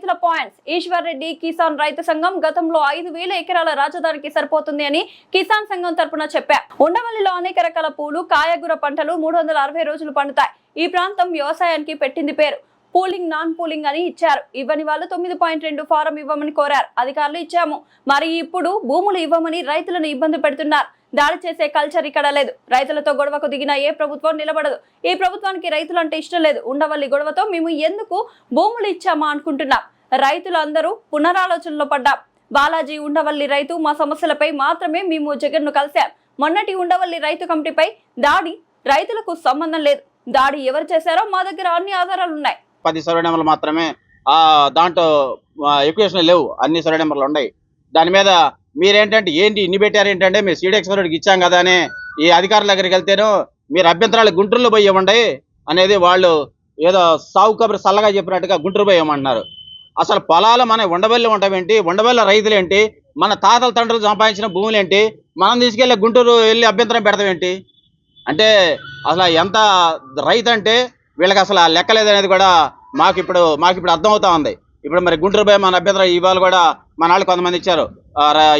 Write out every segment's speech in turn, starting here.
రైతుల పాయింట్స్. ఈశ్వర్ రెడ్డి కిసాన్ రైతు సంఘం గతంలో 5,000 ఎకరాల రాజధానికి సరిపోతుంది అని కిసాన్ సంఘం తరపున చెప్పారు. ఉండవల్లిలో అనేక రకాల పూలు, కాయగూర పంటలు 360 రోజులు పండుతాయి. ఈ ప్రాంతం వ్యవసాయానికి పెట్టింది పేరు. పూలింగ్, నాన్ పూలింగ్ అని ఇచ్చారు. ఇవ్వని వాళ్ళు 9.2 ఫారం ఇవ్వమని కోరారు. అధికారులు ఇచ్చాము, మరి ఇప్పుడు భూములు ఇవ్వమని రైతులను ఇబ్బంది పెడుతున్నారు. దాడి చేసే కల్చర్ ఇక్కడ లేదు. రైతులతో గొడవకు దిగిన ఏ ప్రభుత్వం నిలబడదు. ఈ ప్రభుత్వానికి రైతులంటే ఇష్టం లేదు. ఉండవల్లి గొడవతో మేము ఎందుకు భూములు ఇచ్చామా అనుకుంటున్నాం. రైతులు అందరూ పునరాలోచనలో పడ్డాం. బాలాజీ ఉండవల్లి రైతు, మా సమస్యలపై మాత్రమే మేము జగన్ను కలిశాం. మొన్నటి ఉండవల్లి రైతు కమిటీపై దాడి రైతులకు సంబంధం లేదు. దాడి ఎవరు చేశారో మా దగ్గర అన్ని ఆధారాలు ఉన్నాయి. 10 సర్వే నెంబర్లు మాత్రమే దాంట్లో ఎక్వేషన్ లేవు, అన్ని సర్వే నెంబర్లు ఉన్నాయి. దాని మీద మీరేంటంటే ఏంటి ఇన్ని పెట్టారు ఏంటంటే మీరు సీడెక్స్ ఇచ్చాం కదా అని ఈ అధికారుల దగ్గరికి వెళ్తేనో మీరు అభ్యంతరాలు గుంటూరులో పోయి ఇవ్వండి అనేది వాళ్ళు ఏదో సాగు కబురు సల్లగా చెప్పినట్టుగా గుంటూరు పోయి ఇవ్వమంటున్నారు. అసలు పొలాలు మన ఉండవల్లి ఉండవేంటి, ఉండవల్లి రైతులేంటి, మన తాతల తండ్రులు సంపాదించిన భూములేంటి, మనం తీసుకెళ్ళి గుంటూరు వెళ్ళి అభ్యంతరం పెడతామేంటి అంటే అసలు ఎంత రైతు అంటే వీళ్ళకి అసలు లెక్కలేదనేది కూడా మాకు ఇప్పుడు అర్థమవుతా ఉంది. ఇప్పుడు మరి గుంటూరు పోయి మన అభ్యంతరం ఇవాళ కూడా మన వాళ్ళు కొంతమంది ఇచ్చారు.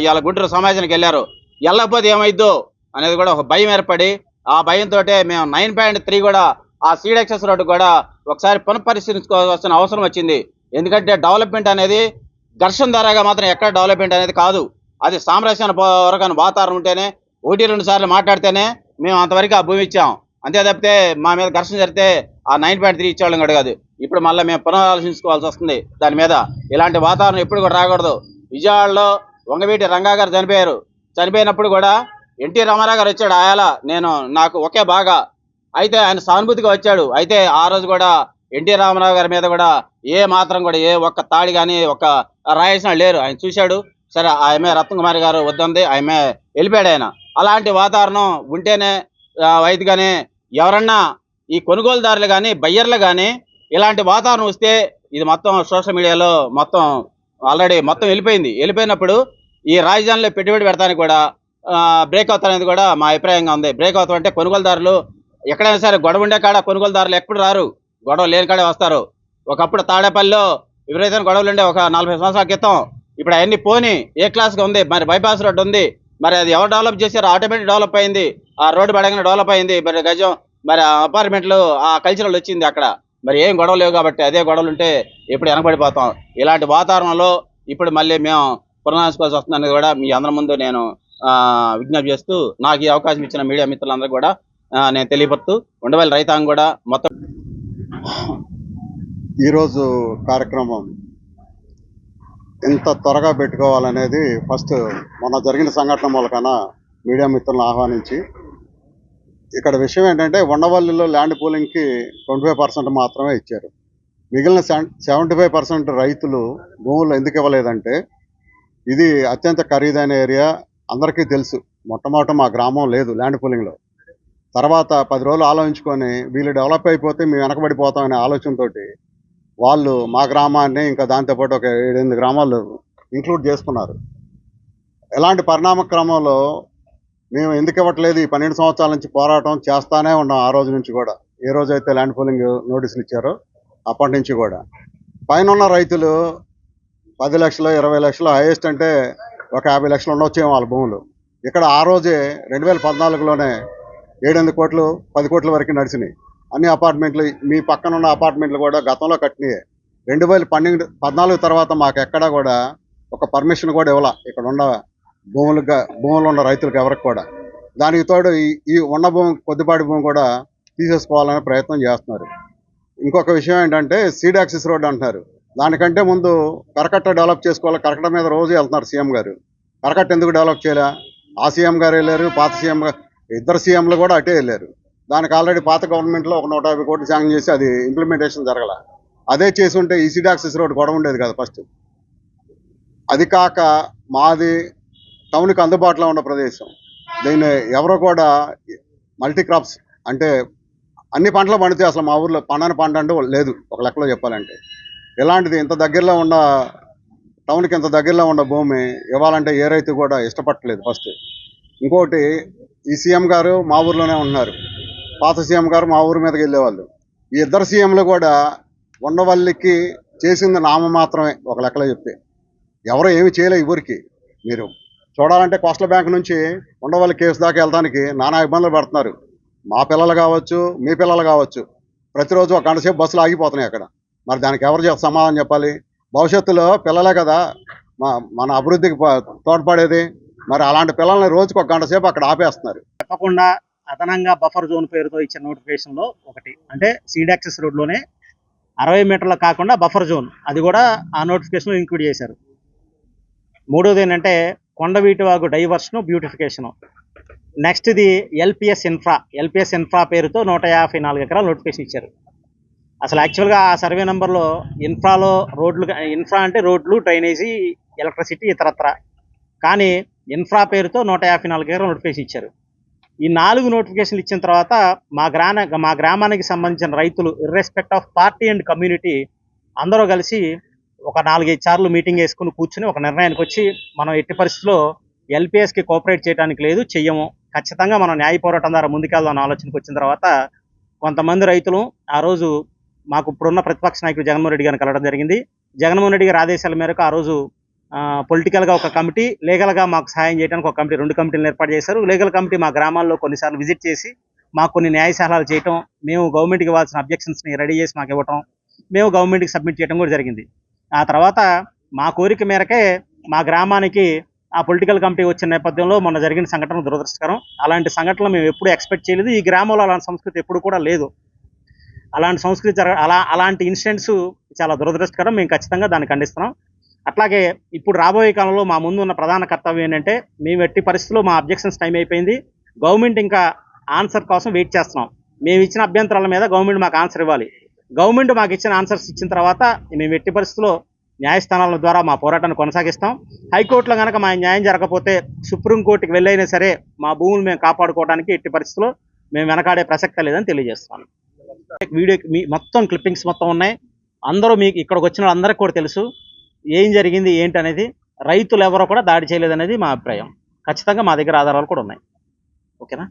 ఇవాళ గుంటూరు సమాజానికి వెళ్ళారు. వెళ్ళకపోతే ఏమైద్దో అనేది కూడా ఒక భయం ఏర్పడి ఆ భయంతో మేము 9.3 కూడా ఆ సీడ్ యాక్సెస్ రోడ్డు కూడా ఒకసారి పునఃపరిశీలించుకోవాల్సిన అవసరం వచ్చింది. ఎందుకంటే డెవలప్మెంట్ అనేది ఘర్షణ ద్వారాగా మాత్రం ఎక్కడ డెవలప్మెంట్ అనేది కాదు. అది సామరస్యాన్ని వాతావరణం ఉంటేనే 1-2 సార్లు మాట్లాడితేనే మేము అంతవరకు ఆ భూమి ఇచ్చాం. అంతే తప్పితే మా మీద ఘర్షణ జరిగితే ఆ 9.3 ఇచ్చేవాళ్ళం కూడా కాదు. ఇప్పుడు మళ్ళీ మేము పునరాలోచించుకోవాల్సి వస్తుంది. దాని మీద ఇలాంటి వాతావరణం ఎప్పుడు కూడా రాకూడదు. విజయవాడలో వంగవీటి రంగా గారు చనిపోయినప్పుడు కూడా ఎన్టీ రామారావు గారు వచ్చాడు. ఆయాల నాకు ఒకే బాగా అయితే ఆయన సానుభూతిగా వచ్చాడు. అయితే ఆ రోజు కూడా ఎన్టీ రామారావు గారి మీద కూడా ఏ మాత్రం కూడా ఏ ఒక్క తాడి కానీ ఒక్క రాయేసిన లేరు. ఆయన చూశాడు. సరే ఆమె రత్నకుమారి గారు వద్దంది, ఆమె వెళ్ళిపోయాడు ఆయన. అలాంటి వాతావరణం ఉంటేనే వైద్య కానీ ఎవరన్నా ఈ కొనుగోలుదారులు కానీ బయ్యర్లు కానీ ఇలాంటి వాతావరణం వస్తే ఇది మొత్తం సోషల్ మీడియాలో మొత్తం ఆల్రెడీ మొత్తం వెళ్ళిపోయినప్పుడు ఈ రాజధానిలో పెట్టుబడి పెడతానికి కూడా బ్రేక్ అవుతారనేది కూడా మా అభిప్రాయంగా ఉంది. బ్రేక్ అవుతాం అంటే కొనుగోలుదారులు ఎక్కడైనా సరే గొడవ ఉండే కాడ కొనుగోలుదారులు ఎప్పుడు రారు, గొడవ లేని కాడే వస్తారు. ఒకప్పుడు తాడేపల్లిలో విపరీతమైన గొడవలు ఉండే ఒక 40 సంవత్సరాల క్రితం. ఇప్పుడు అవన్నీ పోని ఏ క్లాస్గా ఉంది. మరి బైపాస్ రోడ్డు ఉంది, మరి అది ఎవరు డెవలప్ చేశారు? ఆటోమేటిక్ డెవలప్ అయింది. ఆ రోడ్డు పడగానే డెవలప్ అయింది. మరి గజం మరి అపార్ట్మెంట్లు ఆ కల్చరల్ వచ్చింది అక్కడ. మరి ఏం గొడవ లేవు కాబట్టి అదే గొడవలు ఉంటే ఎప్పుడు వెనకబడిపోతాం. ఇలాంటి వాతావరణంలో ఇప్పుడు మళ్ళీ మేము పునరాలోచించుకోవాల్సి వస్తుందనేది కూడా మీ అందరి ముందు నేను విజ్ఞప్తి చేస్తూ నాకు ఈ అవకాశం ఇచ్చిన మీడియా మిత్రులందరూ కూడా నేను తెలియపరుస్తూ ఉండవల్లి రైతాంగం కూడా మొత్తం ఈరోజు కార్యక్రమం ఎంత త్వరగా పెట్టుకోవాలనేది ఫస్ట్ మొన్న జరిగిన సంఘటన మూలకన మీడియా మిత్రులను ఆహ్వానించి ఇక్కడ విషయం ఏంటంటే ఉండవల్లిలో ల్యాండ్ పూలింగ్కి 25% మాత్రమే ఇచ్చారు. మిగిలిన 75% రైతులు భూములు ఎందుకు ఇవ్వలేదంటే ఇది అత్యంత ఖరీదైన ఏరియా, అందరికీ తెలుసు. మొట్టమొదట మా గ్రామం లేదు ల్యాండ్ పూలింగ్లో. తర్వాత 10 రోజులు ఆలోచించుకొని వీళ్ళు డెవలప్ అయిపోతే మేము వెనకబడిపోతామనే ఆలోచనతో వాళ్ళు మా గ్రామాన్ని ఇంకా దాంతోపాటు ఒక 7-8 గ్రామాలు ఇంక్లూడ్ చేసుకున్నారు. ఎలాంటి పరిణామ క్రమంలో మేము ఎందుకు ఇవ్వట్లేదు ఈ 12 సంవత్సరాల నుంచి పోరాటం చేస్తానే ఉన్నాం. ఆ రోజు నుంచి కూడా ఏ రోజైతే ల్యాండ్ పూలింగ్ నోటీసులు ఇచ్చారో అప్పటి నుంచి కూడా పైన ఉన్న రైతులు 10 లక్షలు 20 లక్షలు హైయెస్ట్ అంటే ఒక 50 లక్షలు ఉండొచ్చేమో వాళ్ళ భూములు. ఇక్కడ ఆ రోజే 2014లోనే 7-8 కోట్లు 10 కోట్ల వరకు నడిచినాయి. అన్ని అపార్ట్మెంట్లు మీ పక్కన ఉన్న అపార్ట్మెంట్లు కూడా గతంలో కట్టినాయి. 2014 తర్వాత మాకు ఎక్కడా కూడా ఒక పర్మిషన్ కూడా ఇవ్వాల ఇక్కడ ఉన్న భూములు ఉన్న రైతులకు ఎవరికి కూడా. దానికి తోడు ఈ ఉన్న భూమి కొద్దిపాటి భూమి కూడా తీసేసుకోవాలనే ప్రయత్నం చేస్తున్నారు. ఇంకొక విషయం ఏంటంటే సీడ్ యాక్సెస్ రోడ్ అంటున్నారు. దానికంటే ముందు కరకట్ట డెవలప్ చేసుకోవాలి. కరకట్ట మీద రోజు వెళ్తున్నారు సీఎం గారు. కరకట్ట ఎందుకు డెవలప్ చేయలే? ఆ సీఎం గారు వెళ్ళారు, పాత సీఎం ఇద్దరు సీఎంలు కూడా అటే వెళ్ళారు. దానికి ఆల్రెడీ పాత గవర్నమెంట్లో ఒక 150 కోట్లు శాంక్షన్ చేసి అది ఇంప్లిమెంటేషన్ జరగల. అదే చేసి ఉంటే ఈ సీడ్ యాక్సెస్ రోడ్ గొడవ ఉండేది కదా ఫస్ట్. అది కాక మాది టౌన్కి అందుబాటులో ఉన్న ప్రదేశం. దీన్ని ఎవరో కూడా మల్టీ క్రాప్స్ అంటే అన్ని పంటలు పండితే అసలు మా ఊర్లో పండని పంట అంటూ లేదు ఒక లెక్కలో చెప్పాలంటే. ఇలాంటిది ఇంత దగ్గరలో ఉన్న టౌన్కి ఇంత దగ్గరలో ఉన్న భూమి ఇవ్వాలంటే ఏ రైతు కూడా ఇష్టపడట్లేదు ఫస్ట్. ఇంకోటి ఈ సీఎం గారు మా ఊర్లోనే ఉన్నారు, పాత సీఎం గారు మా ఊరి మీదకి వెళ్ళేవాళ్ళు. ఈ ఇద్దరు సీఎంలు కూడా ఉండవల్లికి చేసింది నామ మాత్రమే ఒక లెక్కలో చెప్తే. ఎవరు ఏమి చేయలే ఊరికి. మీరు చూడాలంటే కోస్టల్ బ్యాంక్ నుంచి ఉండవల్లి కేసు దాకా వెళ్ళడానికి నానా ఇబ్బందులు పడుతున్నారు. మా పిల్లలు కావచ్చు, మీ పిల్లలు కావచ్చు. ప్రతిరోజు ఒక గంట సేపు బస్సులు ఆగిపోతున్నాయి అక్కడ. మరి దానికి ఎవరు సమాధానం చెప్పాలి? భవిష్యత్తులో పిల్లలే కదా మన అభివృద్ధికి తోడ్పడేది. మరి అలాంటి పిల్లల్ని రోజుకు ఒక గంట సేపు అక్కడ ఆపేస్తున్నారు. తప్పకుండా అదనంగా బఫర్ జోన్ పేరుతో ఇచ్చిన నోటిఫికేషన్లో ఒకటి అంటే సీడ్ యాక్సెస్ రోడ్లోనే 60 మీటర్లు కాకుండా బఫర్ జోన్, అది కూడా ఆ నోటిఫికేషన్లో ఇంక్లూడ్ చేశారు. మూడోది ఏంటంటే Kondaveeti Vagu diversion, beautification. Next ఇది ఎల్పిఎస్ ఇన్ఫ్రా పేరుతో 154 ఎకరాలు నోటిఫికేషన్ ఇచ్చారు. అసలు యాక్చువల్గా ఆ సర్వే నెంబర్లో ఇన్ఫ్రా అంటే రోడ్లు, డ్రైనేజీ, ఎలక్ట్రిసిటీ, ఇతరత్ర. కానీ ఇన్ఫ్రా పేరుతో 154 ఎకరాలు నోటిఫికేషన్ ఇచ్చారు. ఈ 4 నోటిఫికేషన్లు ఇచ్చిన తర్వాత మా గ్రామానికి సంబంధించిన రైతులు ఇర్రెస్పెక్ట్ ఆఫ్ పార్టీ అండ్ కమ్యూనిటీ అందరూ కలిసి ఒక 4-5 సార్లు మీటింగ్ వేసుకుని కూర్చుని ఒక నిర్ణయానికి వచ్చి, మనం ఎట్టి పరిస్థితుల్లో ఎల్పిఎస్కి కోఆపరేట్ చేయడానికి లేదు, చెయ్యము, ఖచ్చితంగా మనం న్యాయ పోరాటం ద్వారా ముందుకెళ్దాం ఆలోచనకు వచ్చిన తర్వాత కొంతమంది రైతులు ఆ రోజు మాకు ఇప్పుడున్న ప్రతిపక్ష నాయకుడు జగన్మోహన్ రెడ్డి గారిని కలవడం జరిగింది. జగన్మోహన్ రెడ్డి గారి ఆదేశాల మేరకు ఆ రోజు పొలిటికల్గా ఒక కమిటీ, లీగల్గా మాకు సహాయం చేయడానికి ఒక కమిటీ, 2 కమిటీలను ఏర్పాటు చేశారు. లీగల్ కమిటీ మా గ్రామాల్లో కొన్నిసార్లు విజిట్ చేసి మాకు కొన్ని న్యాయ సలహాలు చేయటం, మేము గవర్నమెంట్కి ఇవ్వాల్సిన అబ్జెక్షన్స్ని రెడీ చేసి మాకు ఇవ్వటం, మేము గవర్నమెంట్కి సబ్మిట్ చేయడం కూడా జరిగింది. ఆ తర్వాత మా కోరిక మేరకే మా గ్రామానికి ఆ పొలిటికల్ కమిటీ వచ్చిన నేపథ్యంలో మొన్న జరిగిన సంఘటన దురదృష్టకరం. అలాంటి సంఘటనలు మేము ఎప్పుడూ ఎక్స్పెక్ట్ చేయలేదు. ఈ గ్రామంలో అలాంటి సంస్కృతి ఎప్పుడు కూడా లేదు. అలాంటి సంస్కృతి అలాంటి ఇన్సిడెంట్స్ చాలా దురదృష్టకరం. మేము ఖచ్చితంగా దాన్ని ఖండిస్తున్నాం. అట్లాగే ఇప్పుడు రాబోయే కాలంలో మా ముందు ఉన్న ప్రధాన కర్తవ్యం ఏంటంటే, మేము ఎట్టి పరిస్థితుల్లో మా అబ్జెక్షన్స్ టైం అయిపోయింది, గవర్నమెంట్ ఇంకా ఆన్సర్ కోసం వెయిట్ చేస్తున్నాం. మేము ఇచ్చిన అభ్యంతరాల మీద గవర్నమెంట్ మాకు ఆన్సర్ ఇవ్వాలి. గవర్నమెంట్ మాకు ఇచ్చిన ఆన్సర్స్ ఇచ్చిన తర్వాత మేము ఎట్టి పరిస్థితుల్లో న్యాయస్థానాల ద్వారా మా పోరాటాన్ని కొనసాగిస్తాం. హైకోర్టులో కనుక మా న్యాయం జరగకపోతే సుప్రీంకోర్టుకి వెళ్ళైనా సరే మా భూములు మేము కాపాడుకోవడానికి ఎట్టి పరిస్థితుల్లో మేము వెనకాడే ప్రసక్తే లేదని తెలియజేస్తున్నాను. వీడియో మొత్తం క్లిప్పింగ్స్ మొత్తం ఉన్నాయి. అందరూ మీకు ఇక్కడికి వచ్చిన వాళ్ళందరికీ కూడా తెలుసు ఏం జరిగింది ఏంటి అనేది. రైతులు ఎవరో కూడా దాడి చేయలేదనేది మా అభిప్రాయం. ఖచ్చితంగా మా దగ్గర ఆధారాలు కూడా ఉన్నాయి. ఓకేనా?